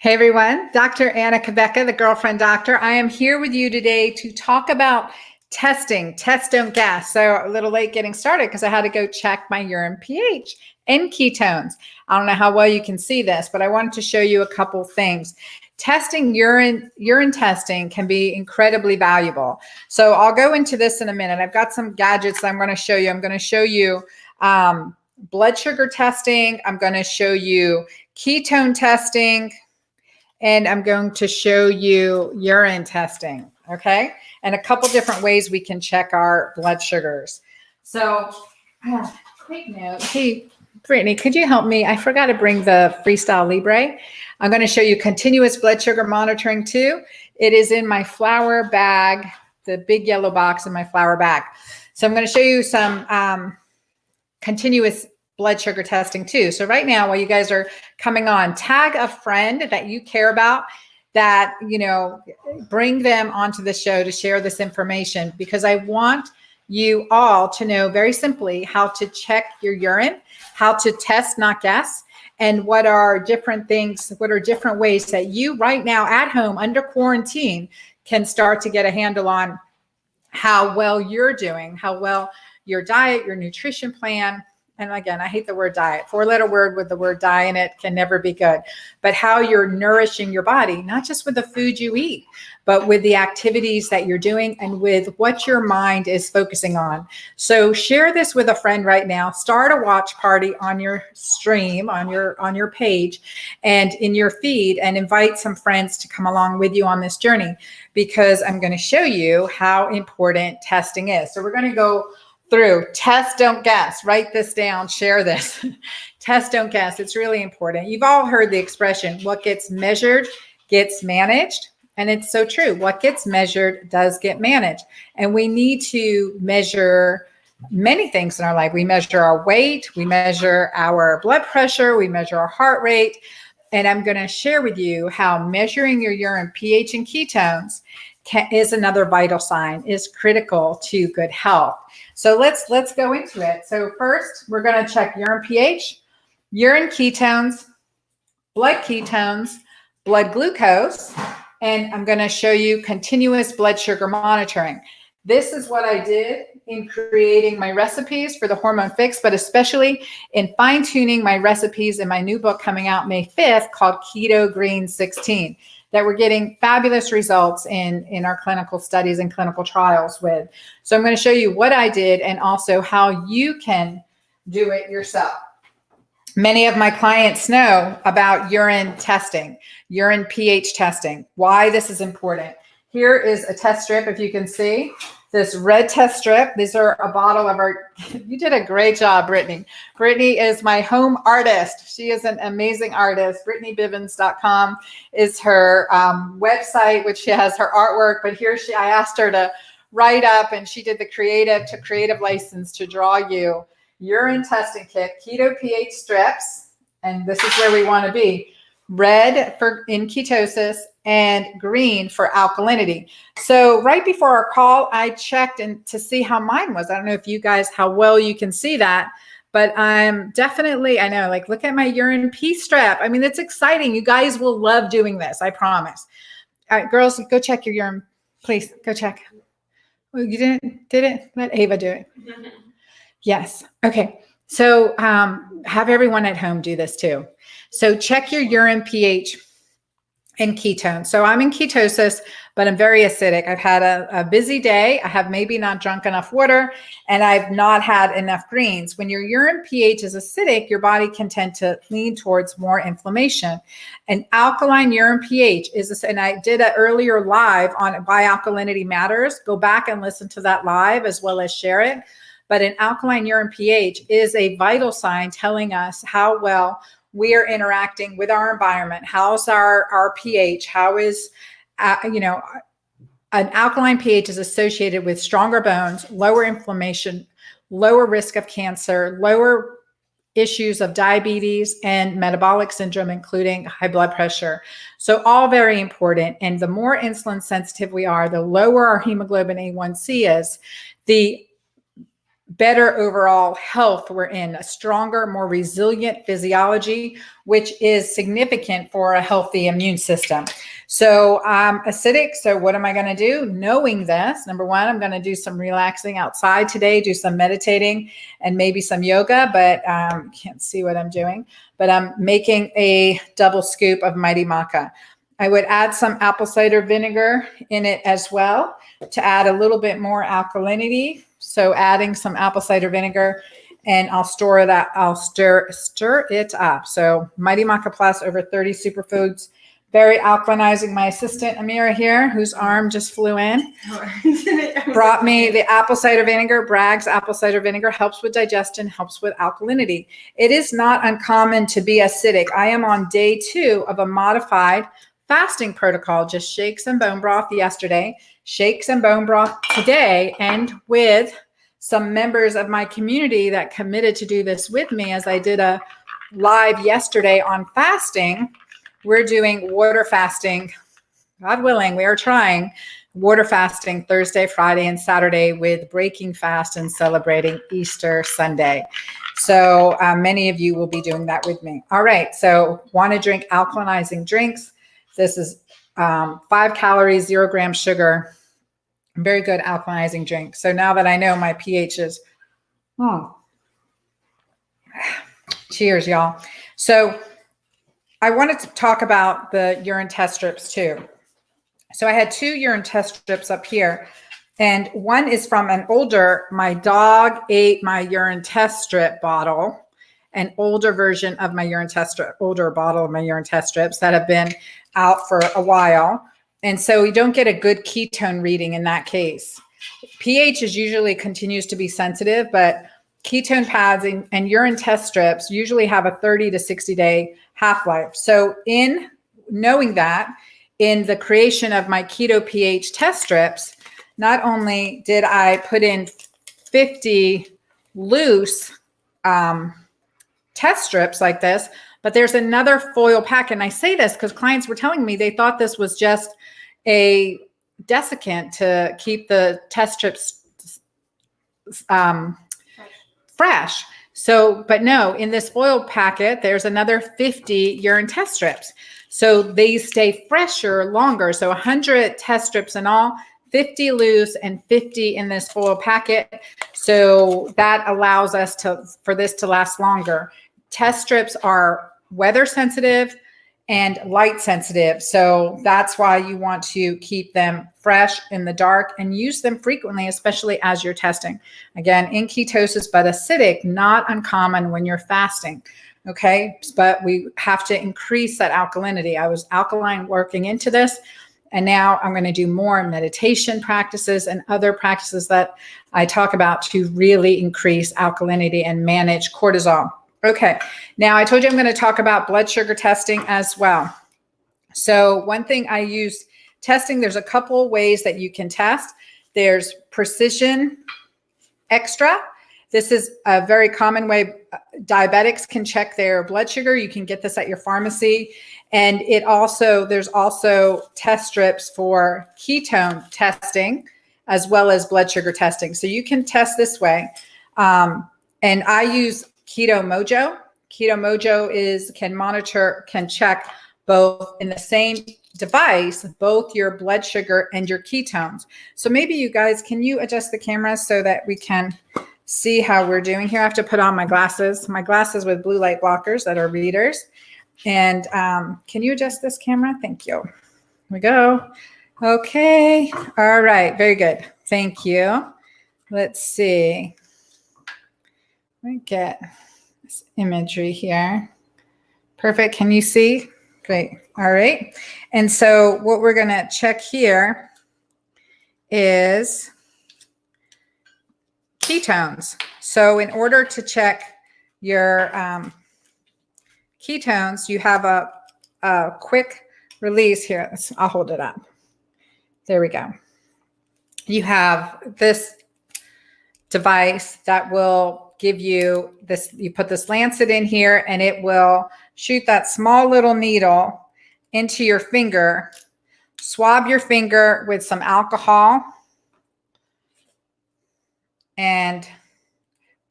Hey everyone, Dr. Anna Kavecka, the Girlfriend Doctor. I am here with you today to talk about testing. Test, don't gas. So a little late getting started because I had to go check my urine pH and ketones. I don't know how well you can see this, but I wanted to show you a couple things. Testing urine testing can be incredibly valuable. So I'll go into this in a minute. I've got some gadgets that I'm going to show you. I'm going to show you blood sugar testing. I'm going to show you ketone testing. And I'm going to show you urine testing, okay? And a couple different ways we can check our blood sugars. So, quick note. Hey, Brittany, could you help me? I forgot to bring the Freestyle Libre. I'm going to show you continuous blood sugar monitoring too. It is in my flower bag, the big yellow box in my flower bag. So I'm going to show you some continuous blood sugar testing too. So right now, while you guys are coming on, tag a friend that you care about, that, you know, bring them onto the show to share this information, because I want you all to know very simply how to check your urine, how to test, not guess, and what are different things, what are different ways that you right now at home under quarantine can start to get a handle on how well you're doing, how well your diet, your nutrition plan. And again, I hate the word diet. Four-letter word with the word die in it can never be good. But how you're nourishing your body, not just with the food you eat, but with the activities that you're doing and with what your mind is focusing on. So share this with a friend right now. Start a watch party on your stream, on your page and in your feed, and invite some friends to come along with you on this journey, because I'm going to show you how important testing is. So we're going to go through test, don't guess. Write this down, share this. Test, don't guess. It's really important. You've all heard the expression, what gets measured gets managed. And it's so true. What gets measured does get managed. And we need to measure many things in our life. We measure our weight, we measure our blood pressure, we measure our heart rate. And I'm going to share with you how measuring your urine pH and ketones is another vital sign, is critical to good health. So let's go into it. So first, we're going to check urine pH, urine ketones, blood glucose, and I'm going to show you continuous blood sugar monitoring. This is what I did in creating my recipes for the Hormone Fix, but especially in fine-tuning my recipes in my new book coming out May 5th called Keto Green 16. That we're getting fabulous results in our clinical studies and clinical trials with. So I'm going to show you what I did and also how you can do it yourself. Many of my clients know about urine testing, urine pH testing, why this is important. Here is a test strip, if you can see. This red test strip. These are a bottle of our, you did a great job, Brittany. Brittany is my home artist. She is an amazing artist. BrittanyBivens.com is her website, which she has her artwork. But here I asked her to write up, and she did the creative license to draw you urine testing kit, keto pH strips. And this is where we want to be. Red for in ketosis and green for alkalinity. So right before our call, I checked to see how mine was. I don't know if you guys, how well you can see that, but I'm definitely, I know, like, look at my urine P strap. I mean, it's exciting. You guys will love doing this. I promise. All right, girls, go check your urine. Please go check. Oh, you did it? Let Ava do it. Yes. Okay. So have everyone at home do this too. So check your urine pH and ketones. So I'm in ketosis, but I'm very acidic. I've had a busy day. I have maybe not drunk enough water, and I've not had enough greens. When your urine pH is acidic, your body can tend to lean towards more inflammation. And alkaline urine pH is, and I did an earlier live on why alkalinity matters. Go back and listen to that live as well as share it. But an alkaline urine pH is a vital sign telling us how well we are interacting with our environment. How's our pH? How is, an alkaline pH is associated with stronger bones, lower inflammation, lower risk of cancer, lower issues of diabetes and metabolic syndrome, including high blood pressure. So all very important. And the more insulin sensitive we are, the lower our hemoglobin A1C is, the better overall health we're in, a stronger, more resilient physiology, which is significant for a healthy immune system. So I'm acidic. So what am I going to do? Knowing this, number one, I'm going to do some relaxing outside today, do some meditating and maybe some yoga, but can't see what I'm doing. But I'm making a double scoop of Mighty Maca. I would add some apple cider vinegar in it as well to add a little bit more alkalinity. So adding some apple cider vinegar, and I'll stir it up. So Mighty Maca Plus, over 30 superfoods, very alkalinizing. My assistant Amira here, whose arm just flew in, brought me the apple cider vinegar. Bragg's apple cider vinegar helps with digestion, helps with alkalinity. It is not uncommon to be acidic. I am on day 2 of a modified fasting protocol, just shakes and bone broth yesterday, shakes and bone broth today, and with some members of my community that committed to do this with me, as I did a live yesterday on fasting. We're doing water fasting. God willing, we are trying water fasting Thursday, Friday, and Saturday, with breaking fast and celebrating Easter Sunday. So many of you will be doing that with me. All right, so want to drink alkalinizing drinks. This is 5 calories, 0 grams sugar. Very good alkalinizing drink. So now that I know my pH is, cheers, y'all. So I wanted to talk about the urine test strips too. So I had 2 urine test strips up here, and one is from my dog ate my urine test strip bottle, an older version of my urine test strip, older bottle of my urine test strips that have been out for a while. And so you don't get a good ketone reading in that case. pH is usually continues to be sensitive, but ketone pads and urine test strips usually have a 30 to 60 day half-life. So in knowing that, in the creation of my keto pH test strips, not only did I put in 50 loose test strips like this, but there's another foil pack. And I say this because clients were telling me they thought this was just a desiccant to keep the test strips fresh. So, but no, in this foil packet, there's another 50 urine test strips. So they stay fresher longer. So 100 test strips in all, 50 loose and 50 in this foil packet. So that allows us for this to last longer. Test strips are weather sensitive and light sensitive. So that's why you want to keep them fresh in the dark and use them frequently, especially as you're testing. Again, in ketosis, but acidic, not uncommon when you're fasting. Okay, but we have to increase that alkalinity. I was alkaline working into this, and now I'm going to do more meditation practices and other practices that I talk about to really increase alkalinity and manage cortisol. Okay, now I told you I'm going to talk about blood sugar testing as well. So one thing I use testing, there's a couple ways that you can test. There's Precision Extra. This is a very common way diabetics can check their blood sugar. You can get this at your pharmacy. And there's also test strips for ketone testing as well as blood sugar testing. So you can test this way. And I use Keto Mojo. Keto Mojo can check both in the same device, both your blood sugar and your ketones. So maybe you guys, can you adjust the camera so that we can see how we're doing here? I have to put on my glasses with blue light blockers that are readers. And can you adjust this camera? Thank you. Here we go. Okay. All right. Very good. Thank you. Let's see. Let me get this imagery here. Perfect. Can you see? Great. All right. And so what we're going to check here is ketones. So in order to check your ketones, you have a quick release here. I'll hold it up. There we go. You have this device that will give you this. You put this lancet in here and it will shoot that small little needle into your finger, swab your finger with some alcohol, and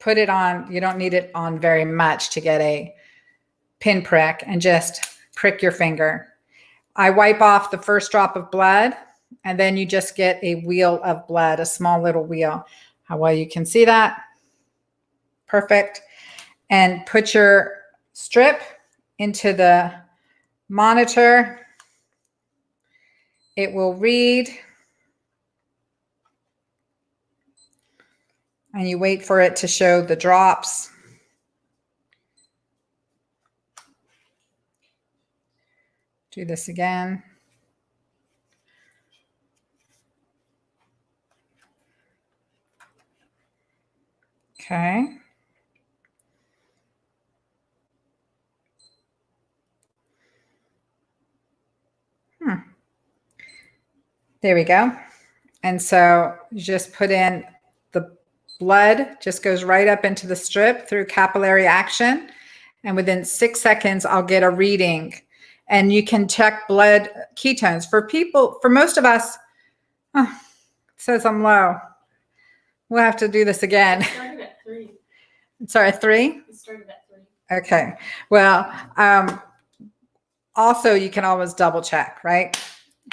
put it on, you don't need it on very much to get a pinprick, and just prick your finger. I wipe off the first drop of blood, and then you just get a wheel of blood, a small little wheel. How well you can see that. Perfect. And put your strip into the monitor. It will read, and you wait for it to show the drops. Do this again. Okay. There we go. And so you just put in the blood, just goes right up into the strip through capillary action. And within 6 seconds, I'll get a reading. And you can check blood ketones. For people, for most of us, it says I'm low. We'll have to do this again. It started at 3. Sorry, 3? It started at 3. Okay. Well, also you can always double check, right?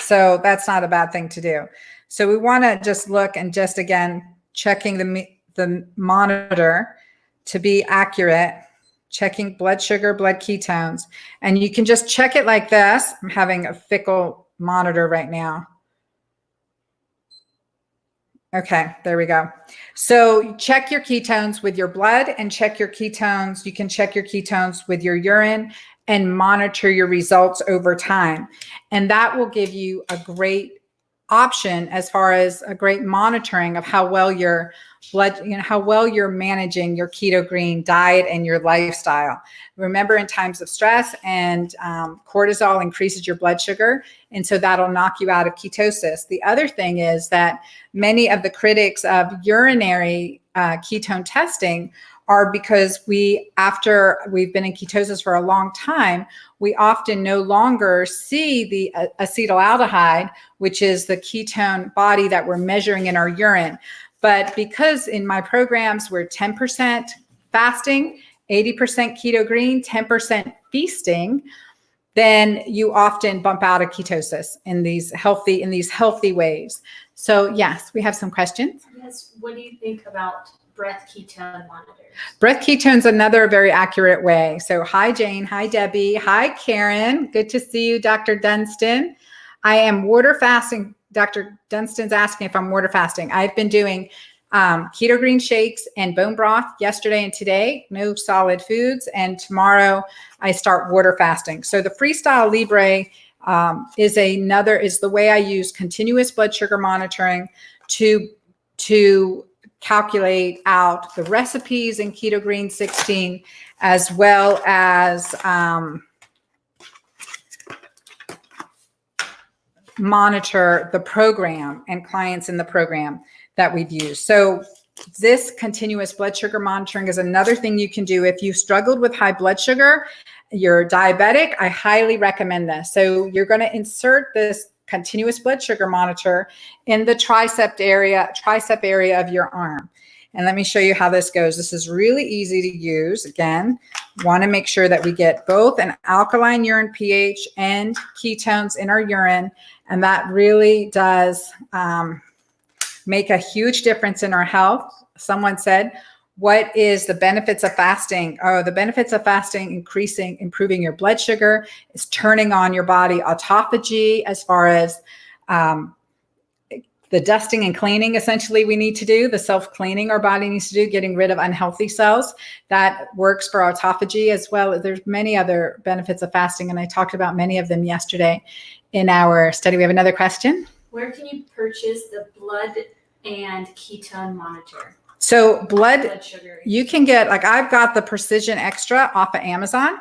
So that's not a bad thing to do. So we want to just look and just, again, checking the monitor to be accurate, checking blood sugar, blood ketones. And you can just check it like this. I'm having a fickle monitor right now. Okay, there we go. So check your ketones with your blood and check your ketones. You can check your ketones with your urine and monitor your results over time. And that will give you a great option as far as a great monitoring of how well your blood, how well you're managing your keto green diet and your lifestyle. Remember, in times of stress and cortisol increases your blood sugar. And so that'll knock you out of ketosis. The other thing is that many of the critics of urinary ketone testing are because after we've been in ketosis for a long time, we often no longer see the acetaldehyde, which is the ketone body that we're measuring in our urine. But because in my programs, we're 10% fasting, 80% keto green, 10% feasting, then you often bump out of ketosis in these healthy ways. So yes, we have some questions. Yes. What do you think about breath ketone monitors? Breath ketone's another very accurate way. So hi, Jane. Hi, Debbie. Hi, Karen. Good to see you, Dr. Dunstan. I am water fasting. Dr. Dunstan's asking if I'm water fasting. I've been doing keto green shakes and bone broth yesterday and today, no solid foods. And tomorrow I start water fasting. So the Freestyle Libre is the way I use continuous blood sugar monitoring to calculate out the recipes in Keto Green 16, as well as monitor the program and clients in the program that we've used. So this continuous blood sugar monitoring is another thing you can do. If you struggled with high blood sugar, you're diabetic, I highly recommend this. So you're going to insert this continuous blood sugar monitor in the tricep area of your arm. And let me show you how this goes. This is really easy to use. Again, want to make sure that we get both an alkaline urine pH and ketones in our urine. And that really does make a huge difference in our health. Someone said, what is the benefits of fasting? Oh, the benefits of fasting, improving your blood sugar, is turning on your body autophagy as far as the dusting and cleaning, essentially, we need to do, the self-cleaning our body needs to do, getting rid of unhealthy cells. That works for autophagy as well. There's many other benefits of fasting, and I talked about many of them yesterday in our study. We have another question. Where can you purchase the blood and ketone monitor? So blood sugar. You can get, like I've got the Precision Extra off of Amazon.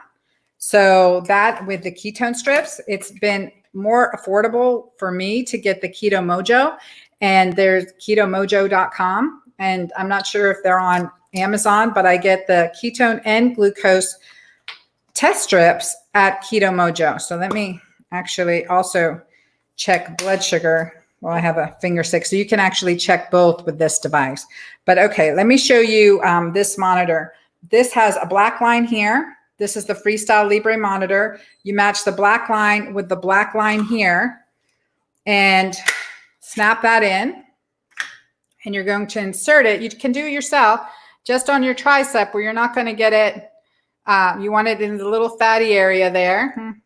So that with the ketone strips, it's been more affordable for me to get the Keto Mojo, and there's ketomojo.com. And I'm not sure if they're on Amazon, but I get the ketone and glucose test strips at Keto Mojo. So let me actually also check blood sugar Well, I have a finger stick, so you can actually check both with this device. But okay, let me show you this monitor. This has a black line here. This is the Freestyle Libre monitor. You match the black line with the black line here and snap that in. And you're going to insert it. You can do it yourself just on your tricep where you're not going to get it. You want it in the little fatty area there.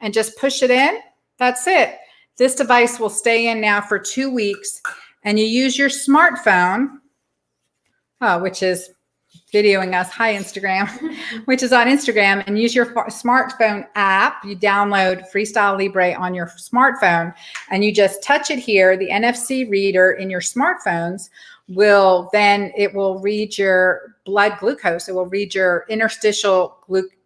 And just push it in. That's it. This device will stay in now for 2 weeks, and you use your smartphone, which is videoing us. Hi, Instagram, which is on Instagram, and use your smartphone app. You download Freestyle Libre on your smartphone, and you just touch it here. The NFC reader in your smartphones will read your blood glucose. It will read your interstitial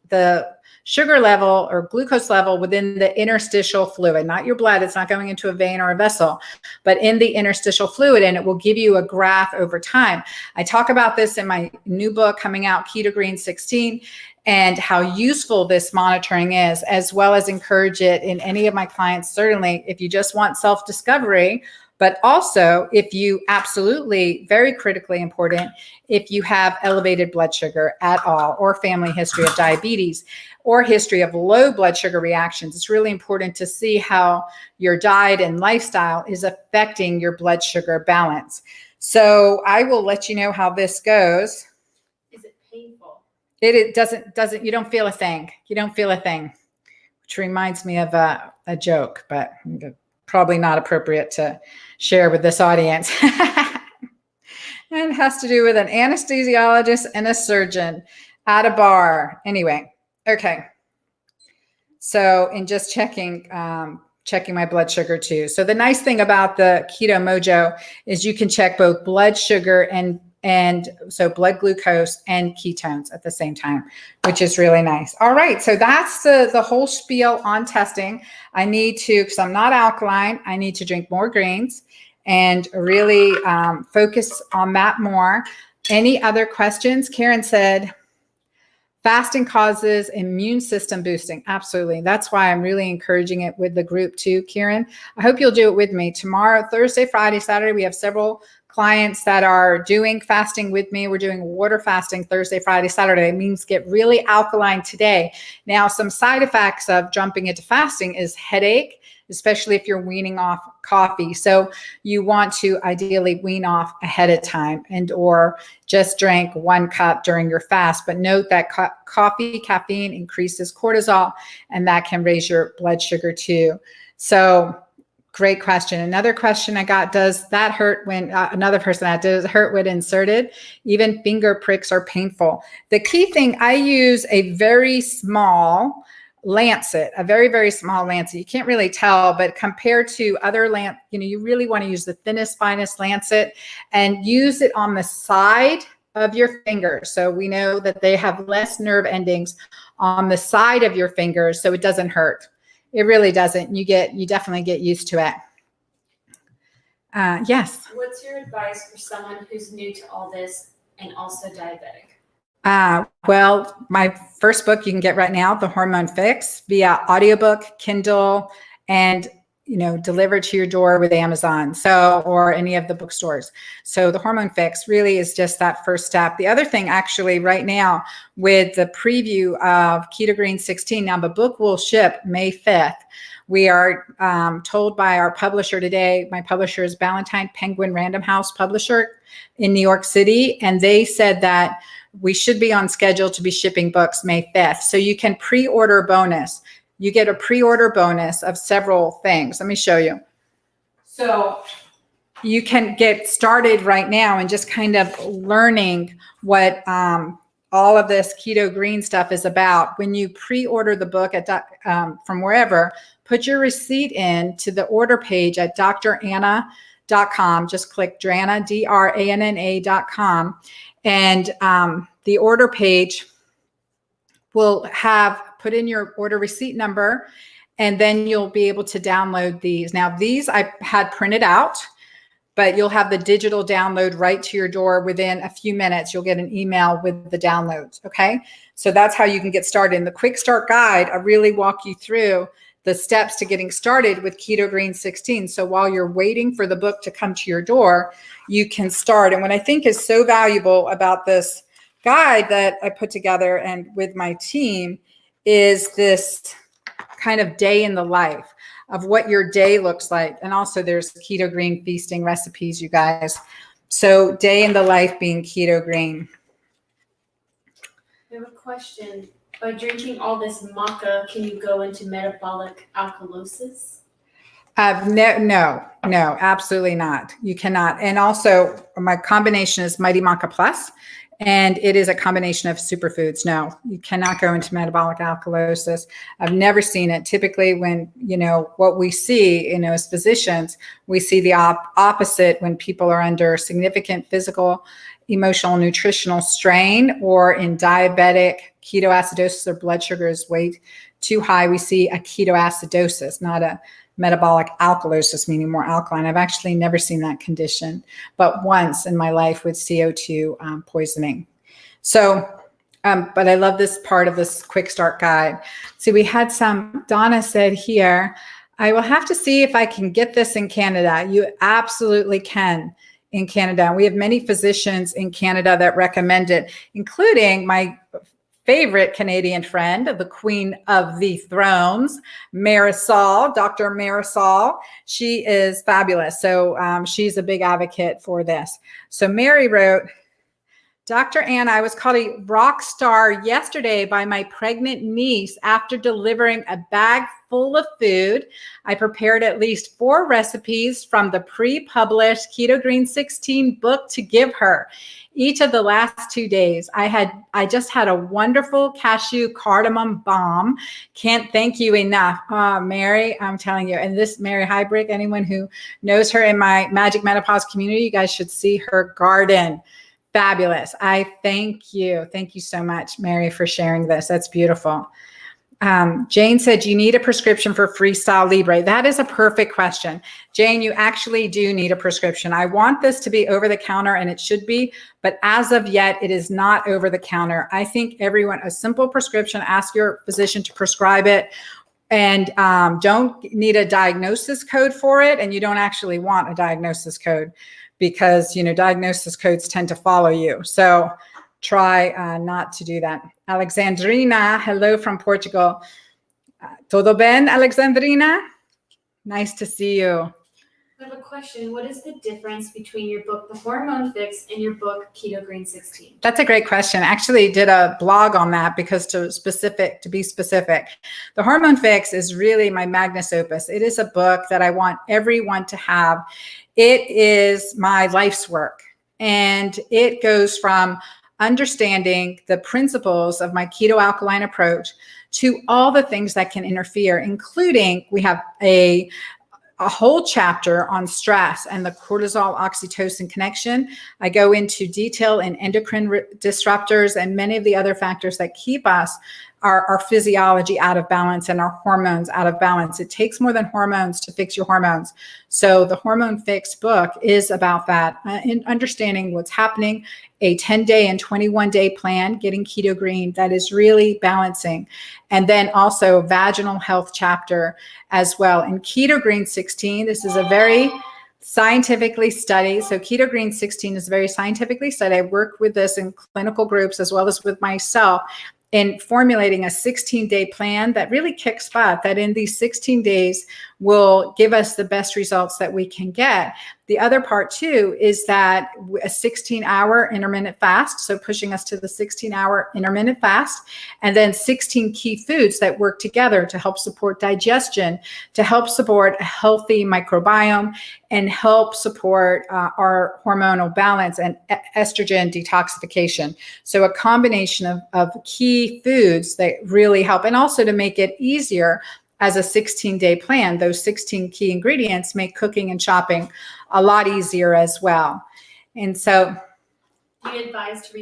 the sugar level or glucose level within the interstitial fluid, not your blood. It's not going into a vein or a vessel, but in the interstitial fluid, and it will give you a graph over time. I talk about this in my new book coming out, Keto Green 16, and how useful this monitoring is, as well as encourage it in any of my clients, certainly if you just want self-discovery, but also if you absolutely, very critically important, if you have elevated blood sugar at all, or family history of diabetes, or history of low blood sugar reactions. It's really important to see how your diet and lifestyle is affecting your blood sugar balance. So I will let you know how this goes. Is it painful? It doesn't, you don't feel a thing. You don't feel a thing, which reminds me of a joke, but probably not appropriate to share with this audience. And it has to do with an anesthesiologist and a surgeon at a bar. Anyway, okay. So in just checking my blood sugar too. So the nice thing about the Keto Mojo is you can check both blood sugar and so blood glucose and ketones at the same time, which is really nice. All right, so that's the whole spiel on testing. I need to, because I'm not alkaline, I need to drink more greens and really focus on that more. Any other questions? Karen said, fasting causes immune system boosting. Absolutely. That's why I'm really encouraging it with the group too, Karen. I hope you'll do it with me. Tomorrow, Thursday, Friday, Saturday, we have several clients that are doing fasting with me. We're doing water fasting Thursday, Friday, Saturday. It means get really alkaline today. Now, some side effects of jumping into fasting is headache, especially if you're weaning off coffee. So you want to ideally wean off ahead of time or just drink 1 cup during your fast. But note that coffee, caffeine increases cortisol, and that can raise your blood sugar too. So great question. Another question I got, does that hurt when, another person that does it hurt when inserted? Even finger pricks are painful. The key thing, I use a very small lancet, a very, very small lancet. You can't really tell, but compared to other you really want to use the thinnest, finest lancet and use it on the side of your fingers. So we know that they have less nerve endings on the side of your fingers, so it doesn't hurt. It really doesn't. You definitely get used to it. Yes. What's your advice for someone who's new to all this and also diabetic? Well, my first book you can get right now, The Hormone Fix, via audiobook, Kindle, and delivered to your door with Amazon, or any of the bookstores. So The Hormone Fix really is just that first step. The other thing, actually, right now with the preview of Keto Green 16, now the book will ship May 5th. We are told by our publisher today. My publisher is Ballantine Penguin Random House Publisher in New York City, and they said that we should be on schedule to be shipping books May 5th. So you can pre-order a bonus. You get a pre-order bonus of several things. Let me show you. So you can get started right now and just kind of learning what all of this keto green stuff is about. When you pre-order the book at from wherever, put your receipt in to the order page at dranna.com. Just click Dranna, DRANNA.com. And the order page will put in your order receipt number, and then you'll be able to download these. Now, these I had printed out, but you'll have the digital download right to your door within a few minutes. You'll get an email with the downloads, okay? So that's how you can get started. In the quick start guide, I really walk you through the steps to getting started with Keto Green 16. So while you're waiting for the book to come to your door, you can start. And what I think is so valuable about this guide that I put together and with my team is this kind of day in the life of what your day looks like. And also there's Keto Green feasting recipes, you guys. So day in the life being Keto Green. I have a question. By drinking all this maca, can you go into metabolic alkalosis? No, absolutely not. You cannot. And also my combination is Mighty Maca Plus, and it is a combination of superfoods. No, you cannot go into metabolic alkalosis. I've never seen it. Typically when, what we see, as physicians, we see the opposite when people are under significant physical, emotional, nutritional strain, or in diabetic ketoacidosis, their blood sugar is way too high. We see a ketoacidosis, not a metabolic alkalosis, meaning more alkaline. I've actually never seen that condition, but once in my life with CO2 poisoning. So, but I love this part of this quick start guide. See, we had Donna said here, I will have to see if I can get this in Canada. You absolutely can in Canada. We have many physicians in Canada that recommend it, including my favorite Canadian friend, the Queen of the Thrones, Marisol, Dr. Marisol. She is fabulous. So she's a big advocate for this. So Mary wrote, Dr. Anna, I was called a rock star yesterday by my pregnant niece after delivering a bag full of food. I prepared at least 4 recipes from the pre-published Keto Green 16 book to give her. Each of the last 2 days, I just had a wonderful cashew cardamom bomb. Can't thank you enough. Mary, I'm telling you, and this Mary Hybrick, anyone who knows her in my Magic Menopause community, you guys should see her garden. Fabulous. I thank you. Thank you so much, Mary, for sharing this. That's beautiful. Jane said, you need a prescription for Freestyle Libre. That is a perfect question. Jane, you actually do need a prescription. I want this to be over the counter, and it should be, but as of yet, it is not over the counter. I think everyone, a simple prescription, ask your physician to prescribe it, and don't need a diagnosis code for it, and you don't actually want a diagnosis code because, diagnosis codes tend to follow you. So try not to do that. Alexandrina, hello from Portugal. Todo bem, Alexandrina? Nice to see you. I have a question. What is the difference between your book, The Hormone Fix, and your book, Keto Green 16? That's a great question. I actually did a blog on that because to be specific, The Hormone Fix is really my magnus opus. It is a book that I want everyone to have. It is my life's work, and it goes from understanding the principles of my keto alkaline approach to all the things that can interfere, including we have a whole chapter on stress and the cortisol oxytocin connection. I go into detail in endocrine disruptors and many of the other factors that keep us our physiology out of balance and our hormones out of balance. It takes more than hormones to fix your hormones. So the Hormone Fix book is about that, in understanding what's happening, a 10-day and 21-day plan, getting keto green that is really balancing. And then also vaginal health chapter as well. In Keto Green 16, this is a very scientifically studied. So Keto Green 16 is very scientifically studied. I work with this in clinical groups as well as with myself in formulating a 16-day plan that really kicks butt, that in these 16 days will give us the best results that we can get. The other part too is that a 16-hour intermittent fast, so pushing us to the 16-hour intermittent fast, and then 16 key foods that work together to help support digestion, to help support a healthy microbiome, and help support our hormonal balance and estrogen detoxification. So a combination of key foods that really help, and also to make it easier as a 16-day plan. Those 16 key ingredients make cooking and shopping a lot easier as well. And so, do you advise to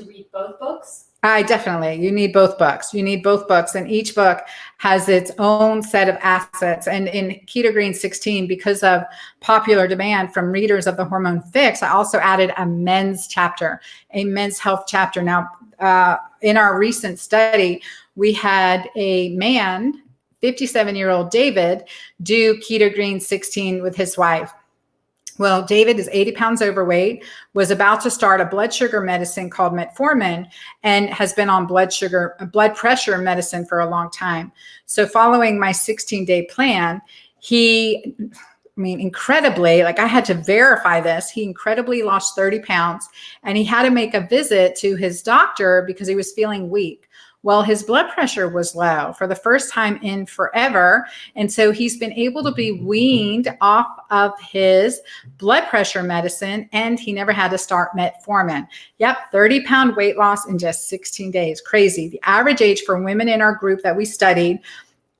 read both books? You need both books. You need both books, and each book has its own set of assets. And in Keto Green 16, because of popular demand from readers of the Hormone Fix, I also added a men's chapter, a men's health chapter. Now, in our recent study, we had a man 57-year-old David do Keto Green 16 with his wife. Well, David is 80 pounds overweight, was about to start a blood sugar medicine called metformin, and has been on blood pressure medicine for a long time. So following my 16-day plan, incredibly, like I had to verify this, he incredibly lost 30 pounds, and he had to make a visit to his doctor because he was feeling weak. Well, his blood pressure was low for the first time in forever. And so he's been able to be weaned off of his blood pressure medicine, and he never had to start metformin. Yep, 30-pound weight loss in just 16 days. Crazy. The average age for women in our group that we studied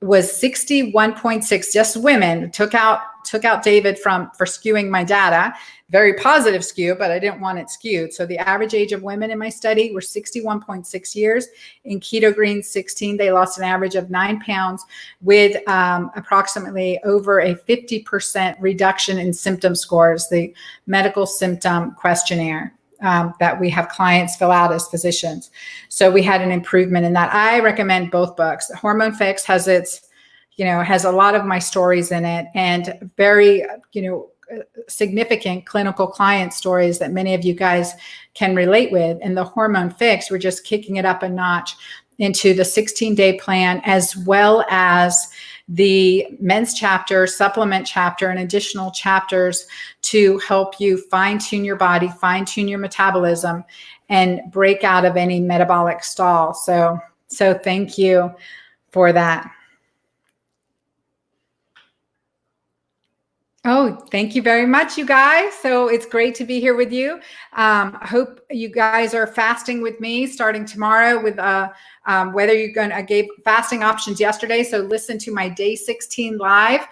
was 61.6, just women. Took out David for skewing my data. Very positive skew, but I didn't want it skewed. So the average age of women in my study were 61.6 years. In Keto Green 16, they lost an average of 9 pounds with approximately over a 50% reduction in symptom scores, the medical symptom questionnaire that we have clients fill out as physicians. So we had an improvement in that. I recommend both books. The Hormone Fix has has a lot of my stories in it, and very, significant clinical client stories that many of you guys can relate with. And the Hormone Fix, we're just kicking it up a notch into the 16-day plan, as well as the men's chapter, supplement chapter, and additional chapters to help you fine-tune your body, fine-tune your metabolism, and break out of any metabolic stall. So thank you for that. Oh, thank you very much, you guys. So it's great to be here with you. I hope you guys are fasting with me starting tomorrow with whether you're going to, I gave fasting options yesterday. So listen to my day 16 live,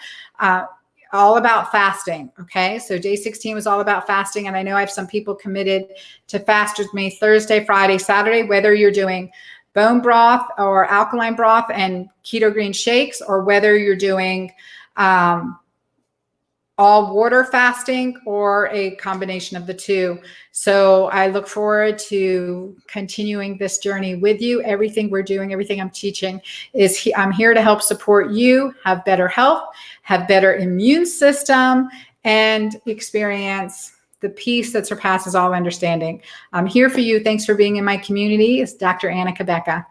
all about fasting. Okay. So day 16 was all about fasting. And I know I have some people committed to fast with me Thursday, Friday, Saturday, whether you're doing bone broth or alkaline broth and Keto Green shakes, or whether you're doing, all water fasting or a combination of the two. So I look forward to continuing this journey with you. Everything we're doing, everything I'm teaching I'm here to help support you have better health, have better immune system, and experience the peace that surpasses all understanding. I'm here for you. Thanks for being in my community. It's Dr. Anna Cabeca.